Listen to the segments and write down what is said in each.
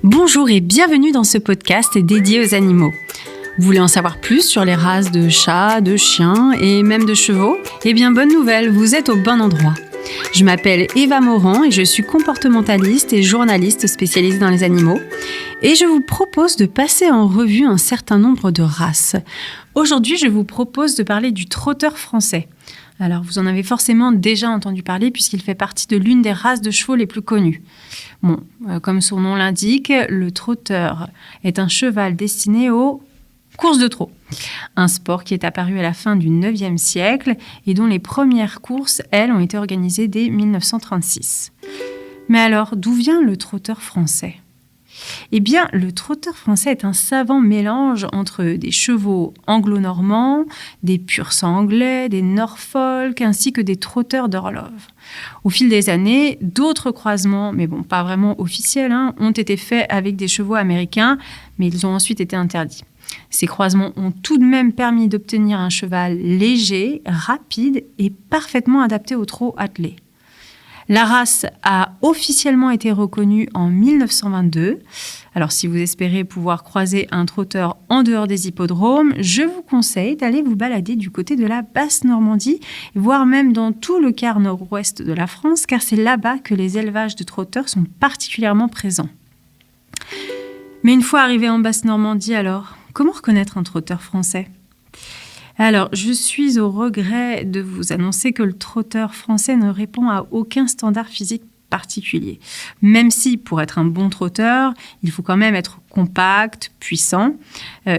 Bonjour et bienvenue dans ce podcast dédié aux animaux. Vous voulez en savoir plus sur les races de chats, de chiens et même de chevaux ? Eh bien, bonne nouvelle, vous êtes au bon endroit. Je m'appelle Eva Morand et je suis comportementaliste et journaliste spécialisée dans les animaux. Et je vous propose de passer en revue un certain nombre de races. Aujourd'hui, je vous propose de parler du trotteur français. Alors, vous en avez forcément déjà entendu parler puisqu'il fait partie de l'une des races de chevaux les plus connues. Bon, comme son nom l'indique, le trotteur est un cheval destiné aux courses de trot. Un sport qui est apparu à la fin du 9e siècle et dont les premières courses, elles, ont été organisées dès 1936. Mais alors, d'où vient le trotteur français ? Eh bien, le trotteur français est un savant mélange entre des chevaux anglo-normands, des pur-sang anglais, des Norfolk, ainsi que des trotteurs d'horloge. Au fil des années, d'autres croisements, mais bon, pas vraiment officiels, ont été faits avec des chevaux américains, mais ils ont ensuite été interdits. Ces croisements ont tout de même permis d'obtenir un cheval léger, rapide et parfaitement adapté au trot attelé. La race a officiellement été reconnue en 1922. Alors, si vous espérez pouvoir croiser un trotteur en dehors des hippodromes, je vous conseille d'aller vous balader du côté de la Basse-Normandie, voire même dans tout le quart nord-ouest de la France, car c'est là-bas que les élevages de trotteurs sont particulièrement présents. Mais une fois arrivé en Basse-Normandie, alors, comment reconnaître un trotteur français ? Alors, je suis au regret de vous annoncer que le trotteur français ne répond à aucun standard physique particulier. Même si, pour être un bon trotteur, il faut quand même être compact, puissant.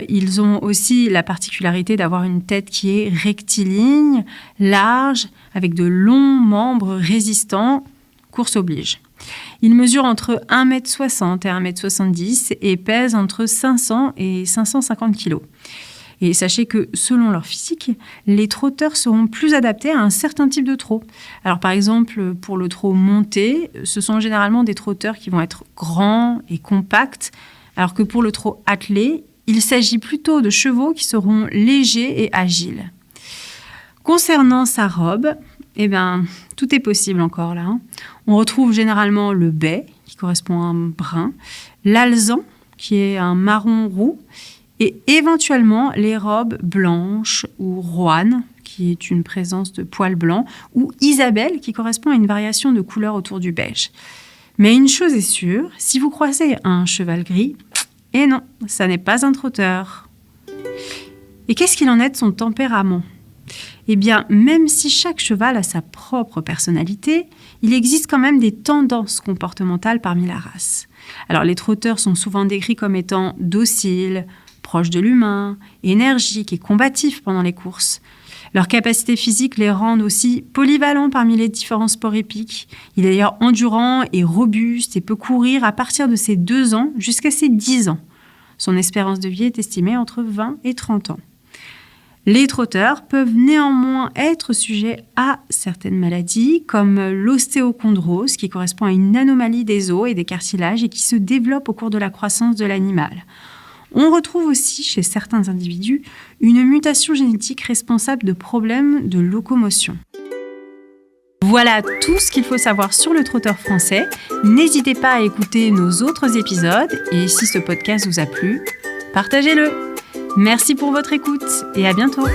Ils ont aussi la particularité d'avoir une tête qui est rectiligne, large, avec de longs membres résistants, course oblige. Ils mesurent entre 1,60 m et 1,70 m et pèsent entre 500 et 550 kg. Et sachez que, selon leur physique, les trotteurs seront plus adaptés à un certain type de trot. Alors, par exemple, pour le trot monté, ce sont généralement des trotteurs qui vont être grands et compacts, alors que pour le trot attelé, il s'agit plutôt de chevaux qui seront légers et agiles. Concernant sa robe, tout est possible encore là. On retrouve généralement le bai, qui correspond à un brun, l'alezan, qui est un marron roux, et éventuellement les robes blanches ou roane, qui est une présence de poils blancs, ou Isabelle, qui correspond à une variation de couleur autour du beige. Mais une chose est sûre, si vous croisez un cheval gris, eh non, ça n'est pas un trotteur. Et qu'est-ce qu'il en est de son tempérament ? Eh bien, même si chaque cheval a sa propre personnalité, il existe quand même des tendances comportementales parmi la race. Alors, les trotteurs sont souvent décrits comme étant dociles, proches de l'humain, énergiques et combatifs pendant les courses. Leurs capacités physiques les rendent aussi polyvalents parmi les différents sports hippiques. Il est d'ailleurs endurant et robuste et peut courir à partir de ses 2 ans jusqu'à ses 10 ans. Son espérance de vie est estimée entre 20 et 30 ans. Les trotteurs peuvent néanmoins être sujets à certaines maladies comme l'ostéochondrose qui correspond à une anomalie des os et des cartilages et qui se développe au cours de la croissance de l'animal. On retrouve aussi chez certains individus une mutation génétique responsable de problèmes de locomotion. Voilà tout ce qu'il faut savoir sur le trotteur français. N'hésitez pas à écouter nos autres épisodes et si ce podcast vous a plu, partagez-le. Merci pour votre écoute et à bientôt.